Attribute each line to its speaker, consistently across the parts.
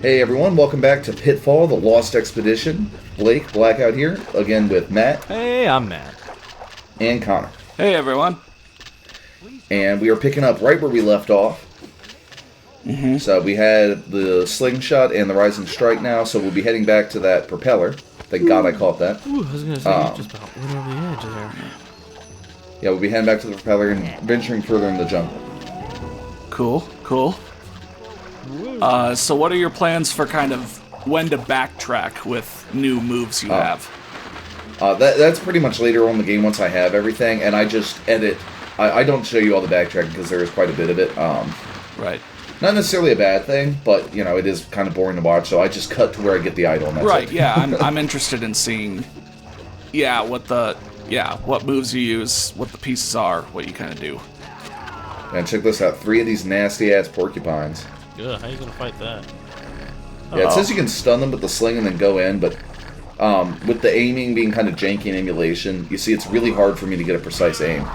Speaker 1: Hey everyone, welcome back to Pitfall, the Lost Expedition. Blake, Blackout here, again with Matt.
Speaker 2: Hey, I'm Matt.
Speaker 1: And Connor.
Speaker 3: Hey everyone.
Speaker 1: And we are picking up right where we left off. So we had the slingshot and the rising strike now, so we'll be heading back to that propeller. Thank God I caught that.
Speaker 2: Ooh, I was going to say, you just about went over the edge there.
Speaker 1: Yeah, we'll be heading back to the propeller and venturing further in the jungle.
Speaker 3: Cool. So what are your plans for kind of when to backtrack with new moves you have?
Speaker 1: That's pretty much later on in the game once I have everything, and I just edit. I don't show you all the backtracking because there is quite a bit of it.
Speaker 3: Right.
Speaker 1: Not necessarily a bad thing, but, you know, it is kind of boring to watch, so I just cut to where I get the idol, and that's
Speaker 3: Right,
Speaker 1: it.
Speaker 3: yeah, I'm interested in seeing, what moves you use, what the pieces are, what you kind of do.
Speaker 1: And check this out, 3 of these nasty-ass porcupines.
Speaker 2: Ugh, how are you going to fight that?
Speaker 1: Yeah, it says you can stun them with the sling and then go in, but with the aiming being kind of janky in emulation, you see it's really hard for me to get a precise aim.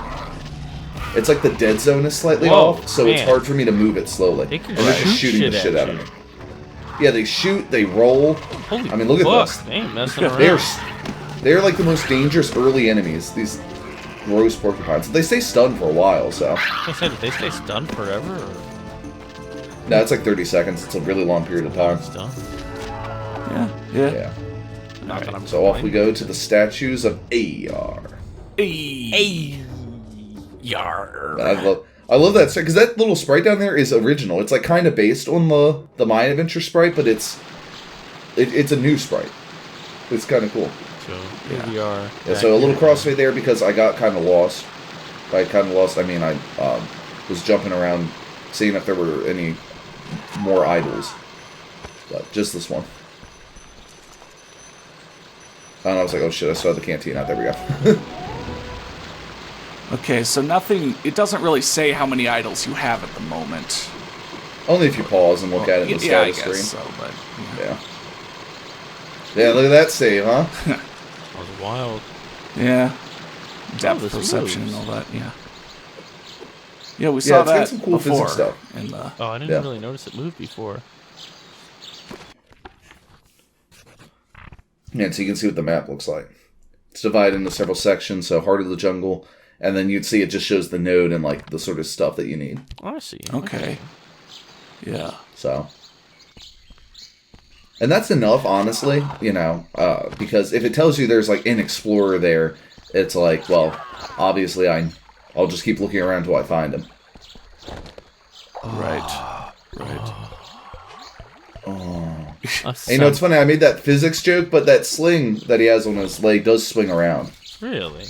Speaker 1: It's like the dead zone is slightly off, so it's hard for me to move it slowly. And they're just shooting the shit out of me. Yeah, they shoot, they roll.
Speaker 2: Holy
Speaker 1: I mean, look at this.
Speaker 2: They ain't messing around.
Speaker 1: They're like the most dangerous early enemies, these gross porcupines. They stay stunned for a while, so...
Speaker 2: I said, did they stay stunned forever? Or?
Speaker 1: No, it's like 30 seconds. It's a really long period of time.
Speaker 2: Stunned?
Speaker 3: Yeah.
Speaker 2: Not that I'm
Speaker 1: So off we go to the statues of AR.
Speaker 2: Yar.
Speaker 1: I love that because that little sprite down there is original. It's like kind of based on the Mine Adventure sprite, but it's a new sprite. It's kind of cool.
Speaker 2: So here we are.
Speaker 1: Yeah, so a little crossfade there because I got kind of lost. By kind of lost, I mean I was jumping around, seeing if there were any more idols, but just this one. And I was like, oh shit! I saw the canteen out. There we go.
Speaker 3: Okay, so nothing, it doesn't really say how many idols you have at the moment.
Speaker 1: Only if you pause and look at it in the status screen.
Speaker 3: So, but,
Speaker 1: Yeah, look at that save, huh?
Speaker 2: That was wild.
Speaker 3: Yeah. Depth perception and all that, yeah. Yeah, we saw that
Speaker 1: some cool physics
Speaker 3: before.
Speaker 1: stuff.
Speaker 2: Oh, I didn't really notice it moved before.
Speaker 1: Yeah, so you can see what the map looks like. It's divided into several sections, so Heart of the Jungle, and then you'd see it just shows the node and like the sort of stuff that you need.
Speaker 2: Oh, I see.
Speaker 3: Okay. Yeah.
Speaker 1: So, and that's enough, honestly, you know, because if it tells you there's like an explorer there, it's like, well, obviously I'll just keep looking around until I find him.
Speaker 3: Right.
Speaker 1: And, you know, it's funny, I made that physics joke, but that sling that he has on his leg does swing around.
Speaker 2: Really?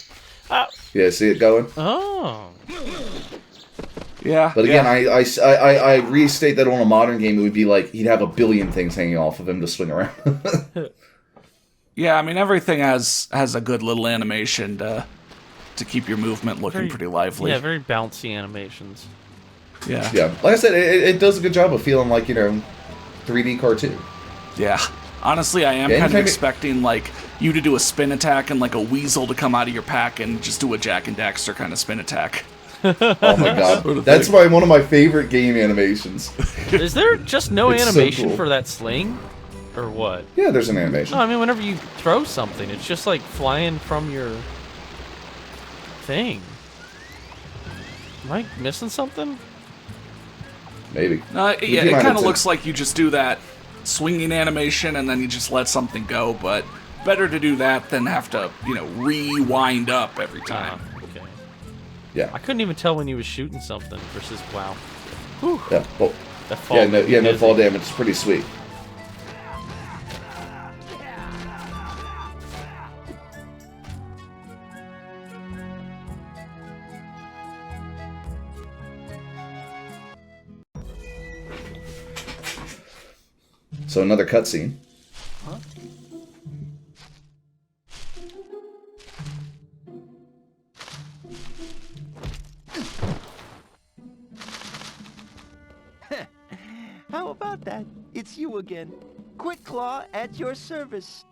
Speaker 1: Yeah, see it going?
Speaker 2: Oh.
Speaker 3: Yeah.
Speaker 1: But again, I restate that on a modern game, it would be like he'd have a billion things hanging off of him to swing around.
Speaker 3: Yeah, I mean, everything has a good little animation to keep your movement looking pretty lively.
Speaker 2: Yeah, very bouncy animations.
Speaker 3: Yeah.
Speaker 1: Yeah, like I said, it does a good job of feeling like, you know, 3D cartoon.
Speaker 3: Yeah. Honestly, I am kind of expecting, like, you to do a spin attack and, like, a weasel to come out of your pack and just do a Jak and Daxter kind of spin attack.
Speaker 1: Oh my god. That's one of my favorite game animations.
Speaker 2: Is there just no
Speaker 1: It's so
Speaker 2: animation
Speaker 1: cool.
Speaker 2: for that sling? Or what?
Speaker 1: Yeah, there's an animation.
Speaker 2: No, I mean, whenever you throw something, it's just like flying from your thing. Am I missing something?
Speaker 1: Maybe.
Speaker 3: Yeah, it kind of looks like you just do that swinging animation and then you just let something go, but better to do that than have to, you know, rewind up every time.
Speaker 2: Okay.
Speaker 1: Yeah.
Speaker 2: I couldn't even tell when he was shooting something versus wow. Whew.
Speaker 1: Yeah. Well,
Speaker 2: That fall
Speaker 1: no fall damage. It's pretty sweet. So another cutscene.
Speaker 2: Huh?
Speaker 4: How about that? It's you again. Quick Claw at your service.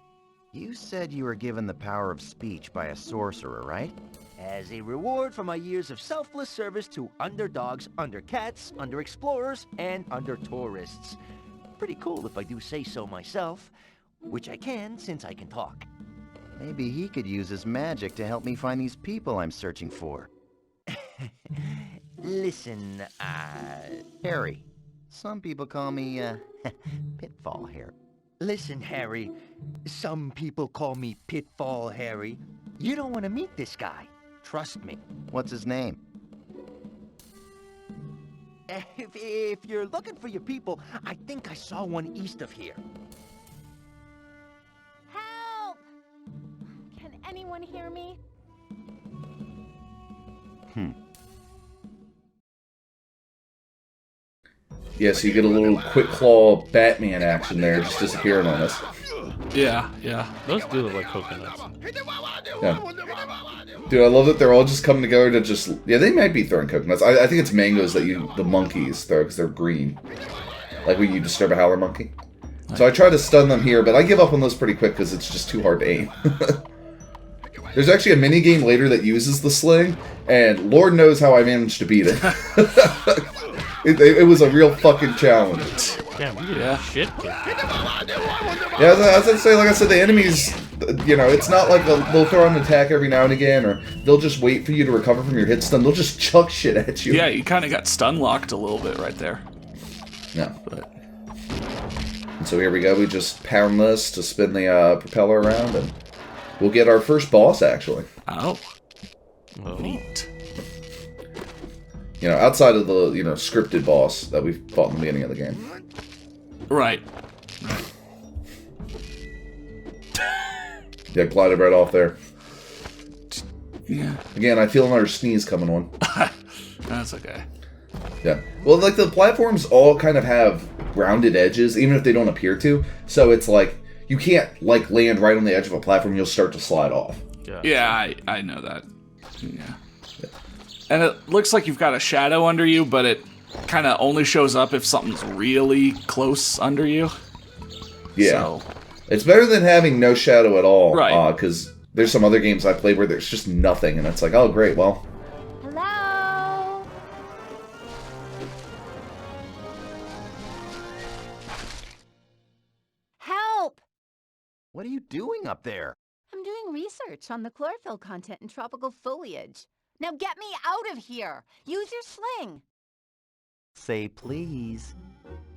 Speaker 5: You said you were given the power of speech by a sorcerer, right?
Speaker 4: As a reward for my years of selfless service to underdogs, under cats, under explorers, and under tourists. pretty cool if I do say so myself. Which I can, since I can talk.
Speaker 5: Maybe he could use his magic to help me find these people I'm searching for.
Speaker 4: Listen,
Speaker 5: Harry. Some people call me, Pitfall Harry.
Speaker 4: Listen, Harry. Some people call me Pitfall Harry. You don't want to meet this guy. Trust me.
Speaker 5: What's his name?
Speaker 4: If you're looking for your people, I think I saw one east of here.
Speaker 6: Help! Can anyone hear me?
Speaker 1: Yeah, so you get a little quick claw Batman action there, just disappearing on us.
Speaker 3: Yeah, yeah.
Speaker 2: Those do look like coconuts.
Speaker 1: Yeah. Dude, I love that they're all just coming together to just... Yeah, they might be throwing coconuts. I think it's mangoes that the monkeys throw, because they're green. Like when you disturb a howler monkey. So I try to stun them here, but I give up on those pretty quick because it's just too hard to aim. There's actually a mini game later that uses the sling, and Lord knows how I managed to beat it. It was a real fucking challenge.
Speaker 2: Damn, we did shit.
Speaker 1: Yeah, as I say, like I said, the enemies, you know, it's not like they'll throw an attack every now and again, or they'll just wait for you to recover from your hit stun. They'll just chuck shit at you.
Speaker 3: Yeah, you kind of got stun locked a little bit right there.
Speaker 1: Yeah.
Speaker 3: But
Speaker 1: And so here we go. We just pound this to spin the propeller around, and we'll get our first boss, actually.
Speaker 3: oh,
Speaker 2: Oh.
Speaker 3: neat.
Speaker 1: You know, outside of the, you know, scripted boss that we fought in the beginning of the game.
Speaker 3: Right.
Speaker 1: Yeah, glided right off there.
Speaker 3: Yeah.
Speaker 1: Again, I feel another sneeze coming on.
Speaker 3: That's okay.
Speaker 1: Yeah. Well, like, the platforms all kind of have rounded edges, even if they don't appear to. So it's like, you can't, like, land right on the edge of a platform. You'll start to slide off.
Speaker 3: Yeah, I know that. Yeah. And it looks like you've got a shadow under you, but it kind of only shows up if something's really close under you.
Speaker 1: Yeah.
Speaker 3: So,
Speaker 1: It's better than having no shadow at all.
Speaker 3: Right.
Speaker 1: Because there's some other games I played where there's just nothing, and it's like, oh, great, well...
Speaker 6: Hello? Help!
Speaker 5: What are you doing up there?
Speaker 6: I'm doing research on the chlorophyll content in tropical foliage. Now get me out of here! Use your sling!
Speaker 5: Say please.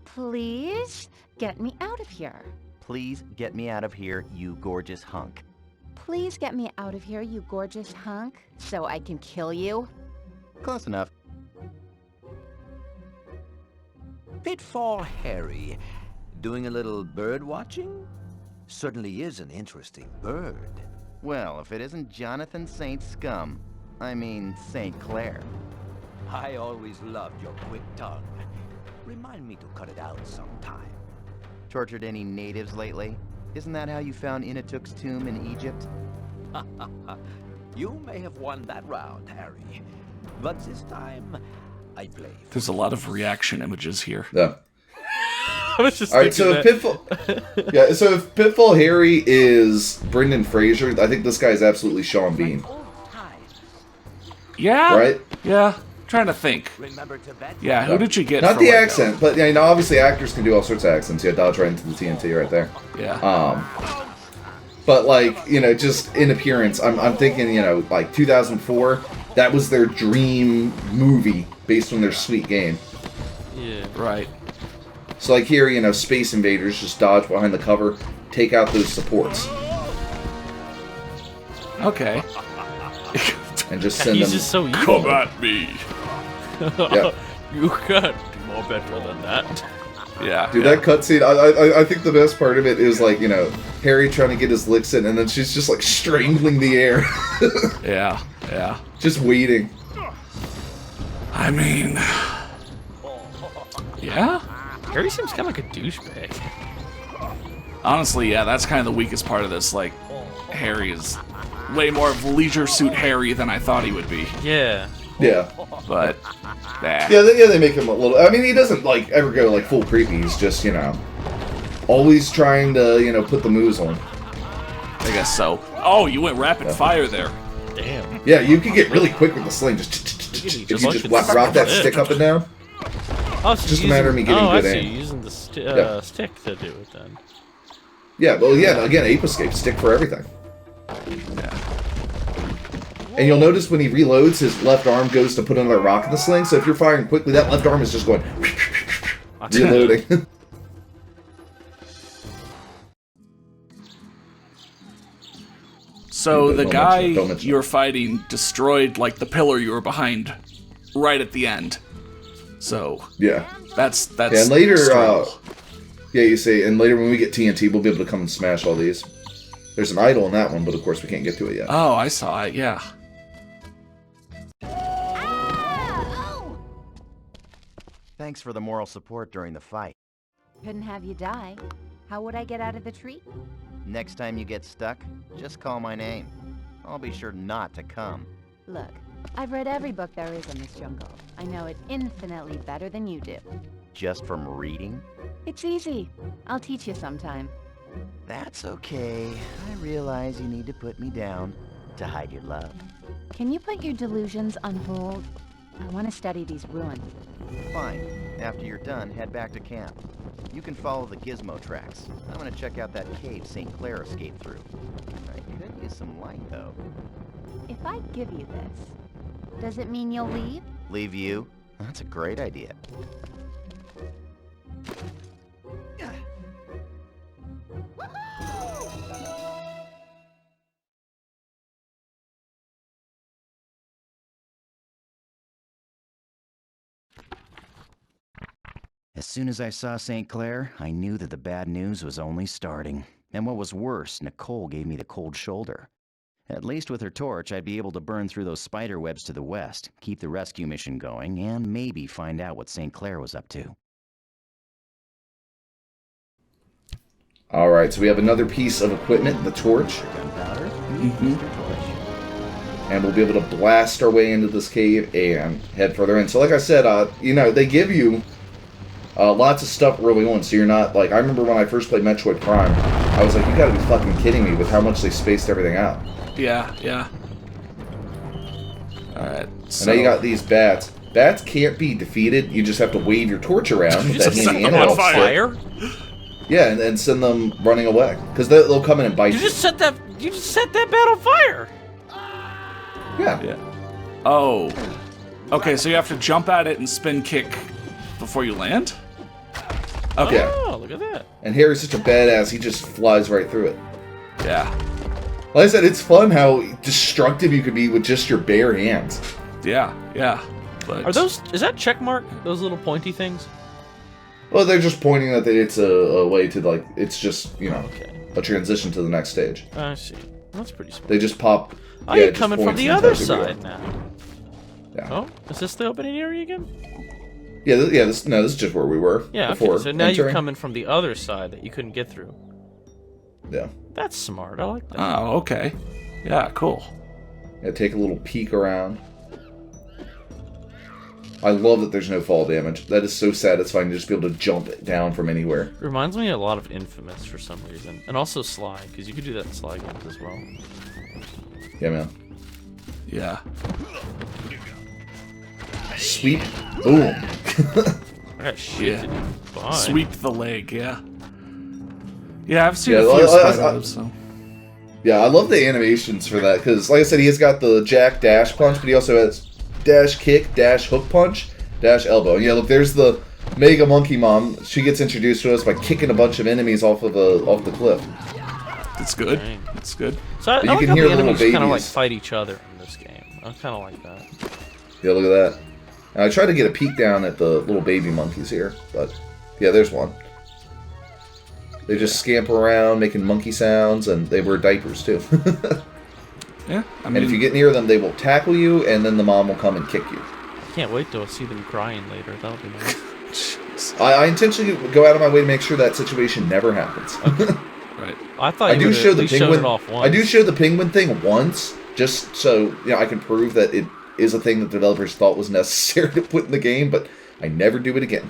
Speaker 6: Please? Get me out of here.
Speaker 5: Please get me out of here, you gorgeous hunk.
Speaker 6: Please get me out of here, you gorgeous hunk, so I can kill you.
Speaker 5: Close enough.
Speaker 7: Pitfall Harry, doing a little bird watching? Certainly is an interesting bird.
Speaker 5: Well, if it isn't Jonathan St. Scum. I mean, St. Clair.
Speaker 7: I always loved your quick tongue. Remind me to cut it out sometime.
Speaker 5: Tortured any natives lately? Isn't that how you found Inatuk's tomb in Egypt?
Speaker 7: You may have won that round, Harry. But this time, I play.
Speaker 3: there's a lot of reaction images here.
Speaker 1: Yeah.
Speaker 2: I was just
Speaker 1: Alright, so
Speaker 2: thinking
Speaker 1: if Pitfall... yeah, so if Pitfall Harry is Brendan Fraser, I think this guy is absolutely Sean Bean.
Speaker 3: Yeah?
Speaker 1: Right?
Speaker 3: Yeah. Trying to think.
Speaker 7: Remember to bet?
Speaker 3: Yeah, who did you get
Speaker 1: Not
Speaker 3: for
Speaker 1: the
Speaker 3: what,
Speaker 1: accent, but, you know, obviously actors can do all sorts of accents. Yeah, dodge right into the TNT right there.
Speaker 3: though? Yeah.
Speaker 1: But, like, you know, just in appearance, I'm thinking, you know, like 2004, that was their dream movie based on their sweet game.
Speaker 2: Yeah.
Speaker 3: Right.
Speaker 1: So, like here, you know, Space Invaders, just dodge behind the cover, take out those supports,
Speaker 3: Okay.
Speaker 1: and just send
Speaker 2: He's
Speaker 1: them...
Speaker 2: just so evil.
Speaker 3: Come at me.
Speaker 1: Yeah.
Speaker 2: You can't do more better than that.
Speaker 3: Yeah.
Speaker 1: Dude,
Speaker 3: yeah.
Speaker 1: that cutscene, I think the best part of it is, like, you know, Harry trying to get his licks in, and then she's just, like, strangling the air.
Speaker 3: Yeah. Yeah.
Speaker 1: Just waiting.
Speaker 3: I mean... Yeah?
Speaker 2: Harry seems kind of like a douchebag.
Speaker 3: Honestly, yeah, that's kind of the weakest part of this. Like, Harry is way more of Leisure Suit Harry than I thought he would be.
Speaker 2: Yeah.
Speaker 1: Yeah.
Speaker 3: But, nah.
Speaker 1: Yeah, they make him a little... I mean, he doesn't, like, ever go, like, full creepy. He's just, you know, always trying to, you know, put the moves on.
Speaker 3: I guess so. Oh, you went rapid fire there.
Speaker 2: Damn.
Speaker 1: Yeah, you can get really quick with the sling. Just
Speaker 2: You can
Speaker 1: if
Speaker 2: just
Speaker 1: you
Speaker 2: launch
Speaker 1: just
Speaker 2: it
Speaker 1: rock that
Speaker 2: straight
Speaker 1: stick up and down.
Speaker 2: Oh, so
Speaker 1: It's just a matter of me getting
Speaker 2: I
Speaker 1: good
Speaker 2: see.
Speaker 1: aim.
Speaker 2: You're using the stick to do it then.
Speaker 1: Yeah, well, yeah, again, Ape Escape, stick for everything.
Speaker 3: Yeah.
Speaker 1: And you'll notice when he reloads, his left arm goes to put another rock in the sling, so if you're firing quickly, that left arm is just going... reloading.
Speaker 3: So the guy
Speaker 1: don't mention
Speaker 3: you're fighting destroyed, like, the pillar you were behind right at the end. So...
Speaker 1: Yeah.
Speaker 3: That's
Speaker 1: Yeah, and later,
Speaker 3: strange.
Speaker 1: yeah, you see, and later when we get TNT, we'll be able to come and smash all these. There's an idol in that one, but of course we can't get to it yet.
Speaker 3: Oh, I saw it, yeah.
Speaker 5: Thanks for the moral support during the fight.
Speaker 6: Couldn't have you die. How would I get out of the tree?
Speaker 5: Next time you get stuck, just call my name. I'll be sure not to come.
Speaker 6: Look, I've read every book there is in this jungle. I know it infinitely better than you do.
Speaker 5: Just from reading?
Speaker 6: It's easy. I'll teach you sometime.
Speaker 5: That's okay. I realize you need to put me down to hide your love.
Speaker 6: Can you put your delusions on hold? I want to study these ruins.
Speaker 5: Fine. After you're done, head back to camp. You can follow the gizmo tracks. I'm gonna check out that cave St. Clair escaped through. I could use some light, though.
Speaker 6: If I give you this, does it mean you'll leave?
Speaker 5: Leave you? That's a great idea. As soon as I saw St. Clair, I knew that the bad news was only starting. And what was worse, Nicole gave me the cold shoulder. At least with her torch, I'd be able to burn through those spider webs to the west, keep the rescue mission going, and maybe find out what St. Clair was up to.
Speaker 1: Alright, so we have another piece of equipment, the torch.
Speaker 5: Gunpowder?
Speaker 1: And we'll be able to blast our way into this cave and head further in. So like I said, you know, they give you lots of stuff early on, so you're not, like, I remember when I first played Metroid Prime, I was like, you gotta be fucking kidding me with how much they spaced everything out.
Speaker 3: Yeah, yeah. Alright, so...
Speaker 1: And now you got these bats. Bats can't be defeated, you just have to wave your torch around with that handy analog stick.
Speaker 2: Fire?
Speaker 1: Yeah, and then send them running away. Because they'll come in and bite you.
Speaker 2: You just set that bat on fire!
Speaker 1: Yeah.
Speaker 3: Yeah. Oh. Okay, so you have to jump at it and spin kick before you land? Okay.
Speaker 2: Oh, look at that.
Speaker 1: And Harry's such a badass, he just flies right through it.
Speaker 3: Yeah.
Speaker 1: Like I said, it's fun how destructive you can be with just your bare hands.
Speaker 3: Yeah, yeah. But...
Speaker 2: is that check mark? Those little pointy things?
Speaker 1: Well, they're just pointing that it's a way to, like, it's just, you know,
Speaker 2: Okay.
Speaker 1: a transition to the next stage.
Speaker 2: I see. That's pretty smart.
Speaker 1: They just pop.
Speaker 2: Oh,
Speaker 1: yeah,
Speaker 2: you're
Speaker 1: it just
Speaker 2: coming from
Speaker 1: points
Speaker 2: the
Speaker 1: and
Speaker 2: other
Speaker 1: tells you where to
Speaker 2: side
Speaker 1: go.
Speaker 2: now.
Speaker 1: Yeah.
Speaker 2: Oh, is this the opening area again?
Speaker 1: Yeah, this is just where we were
Speaker 2: Yeah,
Speaker 1: before.
Speaker 2: okay. So now you're
Speaker 1: entering.
Speaker 2: coming from the other side that you couldn't get through.
Speaker 1: Yeah.
Speaker 2: That's smart. I like that.
Speaker 3: Oh, okay. Yeah, cool.
Speaker 1: Yeah, take a little peek around. I love that there's no fall damage. That is so satisfying to just be able to jump down from anywhere.
Speaker 2: Reminds me a lot of Infamous for some reason. And also Sly, because you could do that in Sly games as well.
Speaker 1: Yeah, man.
Speaker 3: Yeah.
Speaker 1: Sweep. Boom.
Speaker 2: I got shit to do. Bye.
Speaker 3: Sweep the leg, yeah. Yeah, I've seen
Speaker 1: Yeah,
Speaker 3: a few
Speaker 1: I-
Speaker 3: spider-webs, so...
Speaker 1: Yeah, I love the animations for that, because, like I said, he has got the Jack dash punch, but he also has dash kick, dash hook punch, dash elbow. And yeah, look, there's the Mega Monkey Mom. She gets introduced to us by kicking a bunch of enemies off the cliff.
Speaker 3: It's good.
Speaker 2: Dang.
Speaker 3: It's good.
Speaker 2: So I
Speaker 1: you
Speaker 2: like
Speaker 1: can
Speaker 2: how
Speaker 1: hear
Speaker 2: the
Speaker 1: little
Speaker 2: enemies kind of like
Speaker 1: babies.
Speaker 2: fight each other in this game. I kind of like that.
Speaker 1: Yeah, look at that. And I tried to get a peek down at the little baby monkeys here, but yeah, there's one. They just scamper around making monkey sounds, and they wear diapers too.
Speaker 3: Yeah, I mean...
Speaker 1: And if you get near them, they will tackle you, and then the mom will come and kick you.
Speaker 2: I can't wait to see them crying later. That'll be nice.
Speaker 1: I intentionally go out of my way to make sure that situation never happens.
Speaker 3: Right.
Speaker 2: I thought
Speaker 1: I
Speaker 2: you
Speaker 1: do
Speaker 2: would
Speaker 1: show
Speaker 2: at
Speaker 1: the
Speaker 2: least showed
Speaker 1: penguin.
Speaker 2: it off once.
Speaker 1: I do show the penguin thing once, just so I can prove that it is a thing that developers thought was necessary to put in the game. But I never do it again.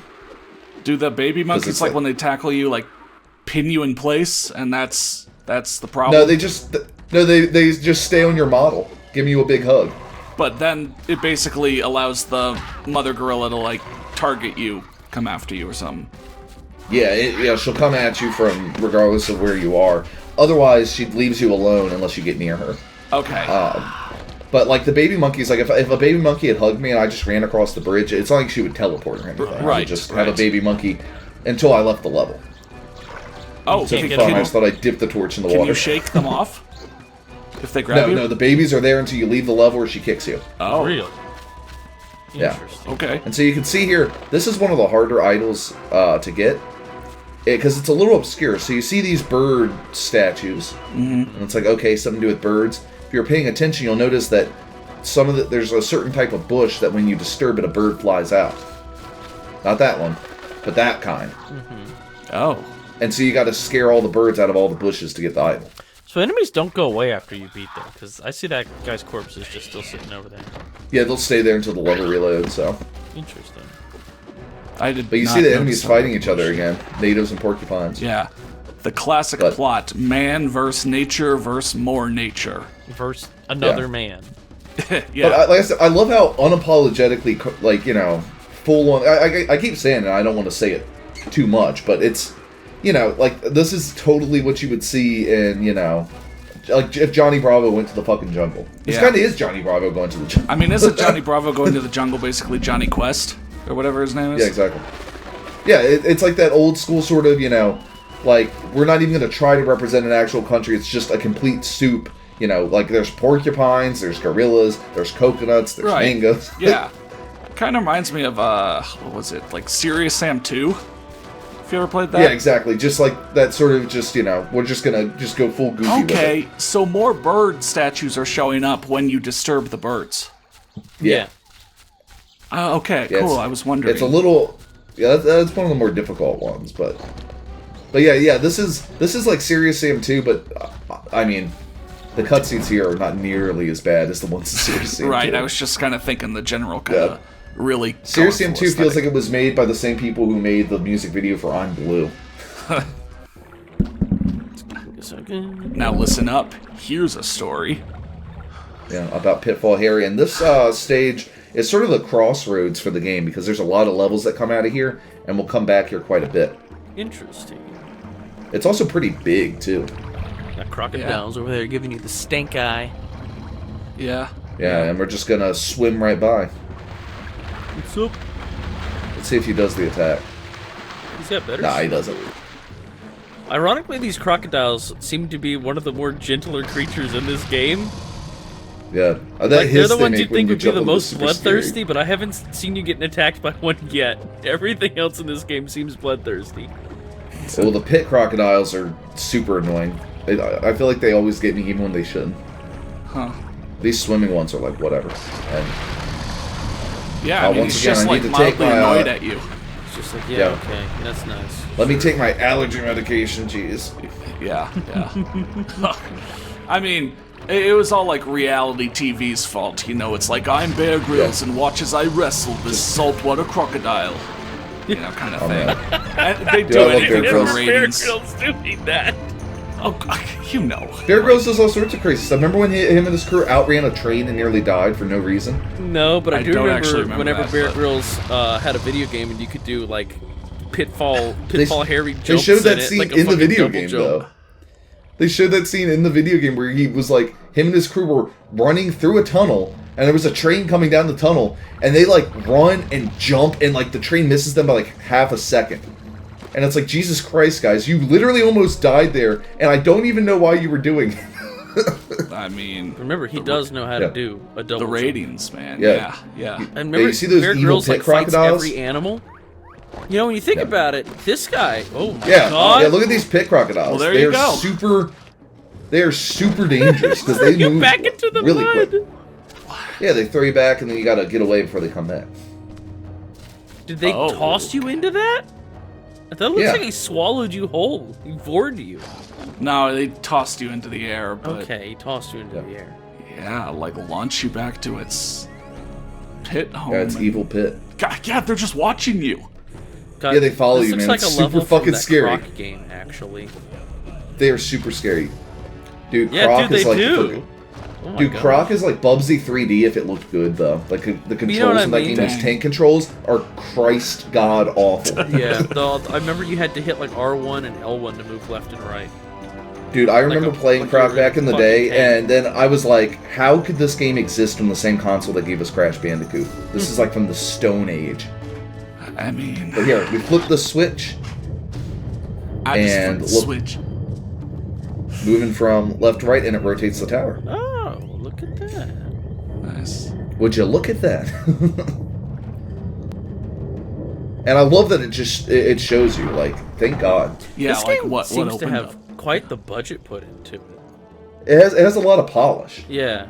Speaker 3: Do the baby monkeys,
Speaker 1: it's
Speaker 3: like
Speaker 1: like-
Speaker 3: when they tackle you, like, pin you in place, and that's the problem?
Speaker 1: No, they just stay on your model, giving you a big hug.
Speaker 3: But then it basically allows the mother gorilla to, like, target you come after you or something.
Speaker 1: Yeah, she'll come at you from regardless of where you are. Otherwise, she leaves you alone unless you get near her.
Speaker 3: Okay.
Speaker 1: But like the baby monkeys, like if a baby monkey had hugged me and I just ran across the bridge, it's not like she would teleport or anything. I
Speaker 3: Right.
Speaker 1: would just have a baby monkey until I left the level.
Speaker 3: Oh,
Speaker 1: So for fun, I just thought I'd dip the torch in the
Speaker 3: can
Speaker 1: water.
Speaker 3: you shake them off? If they grab you?
Speaker 1: No, the babies are there until you leave the level or she kicks you.
Speaker 3: Oh,
Speaker 2: Really?
Speaker 1: Yeah.
Speaker 2: Interesting.
Speaker 3: okay.
Speaker 1: And so you can see here, this is one of the harder idols to get. Because it's a little obscure. So you see these bird statues. And it's like, okay, something to do with birds. If you're paying attention, you'll notice that there's a certain type of bush that when you disturb it, a bird flies out. Not that one, but that kind.
Speaker 3: Oh.
Speaker 1: And so you got to scare all the birds out of all the bushes to get the idol.
Speaker 2: So enemies don't go away after you beat them, because I see that guy's corpse is just still sitting over there.
Speaker 1: Yeah, they'll stay there until the level reloads, so.
Speaker 2: Interesting.
Speaker 3: I did
Speaker 1: But you
Speaker 3: not
Speaker 1: see the
Speaker 3: notice
Speaker 1: enemies
Speaker 3: that.
Speaker 1: fighting each other again. Natives and porcupines.
Speaker 3: Yeah. The classic
Speaker 1: But-
Speaker 3: plot, man versus nature versus more nature.
Speaker 2: Versus another
Speaker 1: Yeah.
Speaker 2: man.
Speaker 3: Yeah.
Speaker 1: But like I said, I love how unapologetically, like, full on. I keep saying it, I don't want to say it too much, but it's, like, this is totally what you would see in, like, if Johnny Bravo went to the fucking jungle. This
Speaker 3: Yeah.
Speaker 1: kind of is Johnny Bravo going to the jungle.
Speaker 3: I mean, isn't Johnny Bravo going to the jungle basically Johnny Quest? Or whatever his name is?
Speaker 1: Yeah, exactly. Yeah, it's like that old school sort of, like, we're not even going to try to represent an actual country, it's just a complete soup. Like, there's porcupines, there's gorillas, there's coconuts, there's
Speaker 3: Right.
Speaker 1: mangoes.
Speaker 3: Yeah. Kind of reminds me of, what was it? Like Serious Sam 2? If you ever played that?
Speaker 1: Yeah, exactly. Just like that sort of just, we're just going to just go full goofy with it.
Speaker 3: Okay, so more bird statues are showing up when you disturb the birds.
Speaker 1: Yeah.
Speaker 3: Okay,
Speaker 1: Yeah,
Speaker 3: cool.
Speaker 1: it's-
Speaker 3: I was wondering.
Speaker 1: It's a little, that's one of the more difficult ones, but yeah, this is like Serious Sam 2, but I mean, the cutscenes here are not nearly as bad as the ones in Serious Sam 2.
Speaker 3: Right, I was just kind of thinking the general kind of really.
Speaker 1: Serious Sam 2
Speaker 3: colorful
Speaker 1: feels like
Speaker 3: aesthetic.
Speaker 1: it was made by the same people who made the music video for I'm Blue.
Speaker 3: Now listen up. Here's a story.
Speaker 1: Yeah, about Pitfall Harry, and this stage is sort of the crossroads for the game because there's a lot of levels that come out of here, and we'll come back here quite a bit.
Speaker 2: Interesting.
Speaker 1: It's also pretty big too.
Speaker 2: That crocodile's over there giving you the stank eye.
Speaker 3: Yeah.
Speaker 1: Yeah, and we're just gonna swim right by.
Speaker 2: What's up?
Speaker 1: Let's see if he does the attack.
Speaker 2: He's got better.
Speaker 1: Nah, he doesn't.
Speaker 2: Ironically, these crocodiles seem to be one of the more gentler creatures in this game.
Speaker 1: Yeah,
Speaker 2: Like, they're the ones you'd think would be the most bloodthirsty, but I haven't seen you getting attacked by one yet. Everything else in this game seems bloodthirsty.
Speaker 1: Well, the pit crocodiles are super annoying. I feel like they always get me even when they shouldn't.
Speaker 3: Huh.
Speaker 1: These swimming ones are like whatever. And
Speaker 3: Yeah, I mean,
Speaker 1: once
Speaker 3: he's
Speaker 1: again,
Speaker 3: just
Speaker 1: I
Speaker 3: like
Speaker 1: need to take
Speaker 3: mildly
Speaker 1: my,
Speaker 3: annoyed at you.
Speaker 2: It's just like, yeah,
Speaker 1: Yeah.
Speaker 2: okay, that's nice.
Speaker 1: let me take my allergy medication, jeez.
Speaker 3: Yeah, yeah. I mean, it was all like reality TV's fault, it's like, I'm Bear Grylls and watch as I wrestle this saltwater crocodile. Kind of thing.
Speaker 1: man.
Speaker 3: And they
Speaker 1: Dude,
Speaker 3: do
Speaker 1: I love
Speaker 3: anything
Speaker 1: Bear
Speaker 3: for
Speaker 1: Grylls.
Speaker 3: ratings.
Speaker 2: Grylls doing that.
Speaker 3: Oh,
Speaker 1: Bear Grylls does all sorts of crazy stuff. Remember when him and his crew outran a train and nearly died for no reason?
Speaker 2: No, but I do
Speaker 3: don't actually
Speaker 2: remember
Speaker 3: remember
Speaker 2: whenever
Speaker 3: that,
Speaker 2: Bear
Speaker 3: but-
Speaker 2: Grylls had a video game and you could do like Pitfall Harry jumps
Speaker 1: They showed that
Speaker 2: in it,
Speaker 1: scene
Speaker 2: like a
Speaker 1: in the
Speaker 2: fucking
Speaker 1: video
Speaker 2: double
Speaker 1: game,
Speaker 2: jump.
Speaker 1: though. They showed that scene in the video game where he was like, him and his crew were running through a tunnel, and there was a train coming down the tunnel, and they like run and jump, and like the train misses them by like half a second. And it's like, Jesus Christ, guys, you literally almost died there, and I don't even know why you were doing it.
Speaker 3: I mean,
Speaker 2: Remember, he does know how to do a double
Speaker 3: the
Speaker 2: jump.
Speaker 3: ratings, man.
Speaker 1: Yeah.
Speaker 3: Yeah.
Speaker 2: And remember,
Speaker 1: you see those
Speaker 2: Bear
Speaker 1: evil
Speaker 2: Grylls
Speaker 1: pit
Speaker 2: like fights
Speaker 1: crocodiles?
Speaker 2: every animal. When you think
Speaker 1: Yeah.
Speaker 2: about it, this guy, oh my
Speaker 1: Yeah,
Speaker 2: god.
Speaker 1: yeah. Look at these pit crocodiles.
Speaker 3: Well, there
Speaker 1: they
Speaker 3: you
Speaker 1: are
Speaker 3: go.
Speaker 1: They are super dangerous because they
Speaker 2: you
Speaker 1: move
Speaker 2: back into the
Speaker 1: really
Speaker 2: mud.
Speaker 1: quick. Yeah, they throw you back, and then you gotta get away before they come back.
Speaker 2: Did they
Speaker 3: Oh.
Speaker 2: toss you into that? That looks
Speaker 1: Yeah.
Speaker 2: like he swallowed you whole. He vored you.
Speaker 3: No, they tossed you into the air, but
Speaker 2: Okay, he tossed you into the air.
Speaker 3: yeah, like launch you back to its pit home.
Speaker 1: Yeah, it's
Speaker 3: and-
Speaker 1: evil pit.
Speaker 3: God, yeah, they're just watching you.
Speaker 2: God,
Speaker 1: Yeah, they follow
Speaker 2: this
Speaker 1: you,
Speaker 2: looks
Speaker 1: man.
Speaker 2: like
Speaker 1: It's
Speaker 2: a
Speaker 1: super
Speaker 2: level from
Speaker 1: fucking
Speaker 2: that
Speaker 1: scary.
Speaker 2: Croc game, actually.
Speaker 1: They are super scary. Dude,
Speaker 2: Yeah,
Speaker 1: Croc
Speaker 2: dude, they
Speaker 1: is like
Speaker 2: do. Oh my
Speaker 1: Dude,
Speaker 2: gosh.
Speaker 1: Croc is like Bubsy 3D if it looked good, though. Like, the controls
Speaker 2: You know what I
Speaker 1: in that
Speaker 2: mean?
Speaker 1: game, those tank controls, are Christ God awful.
Speaker 2: Yeah, I remember you had to hit like R1 and L1 to move left and right.
Speaker 1: Dude, I remember playing Croc
Speaker 2: you were
Speaker 1: back in the
Speaker 2: fucking
Speaker 1: day,
Speaker 2: tank.
Speaker 1: and then I was like, how could this game exist on the same console that gave us Crash Bandicoot? This is like from the Stone Age.
Speaker 3: I mean,
Speaker 1: But here, we flip the switch,
Speaker 3: I just
Speaker 1: and
Speaker 3: flipped the
Speaker 1: look-
Speaker 3: switch.
Speaker 1: moving from left to right, and it rotates the tower.
Speaker 2: Oh, look at that.
Speaker 3: Nice.
Speaker 1: Would you look at that? And I love that it shows you, like, thank God.
Speaker 3: Yeah,
Speaker 2: This
Speaker 3: like
Speaker 2: game
Speaker 3: what
Speaker 2: seems to
Speaker 3: opened
Speaker 2: have
Speaker 3: up?
Speaker 2: quite the budget put into it.
Speaker 1: It has a lot of polish.
Speaker 2: Yeah.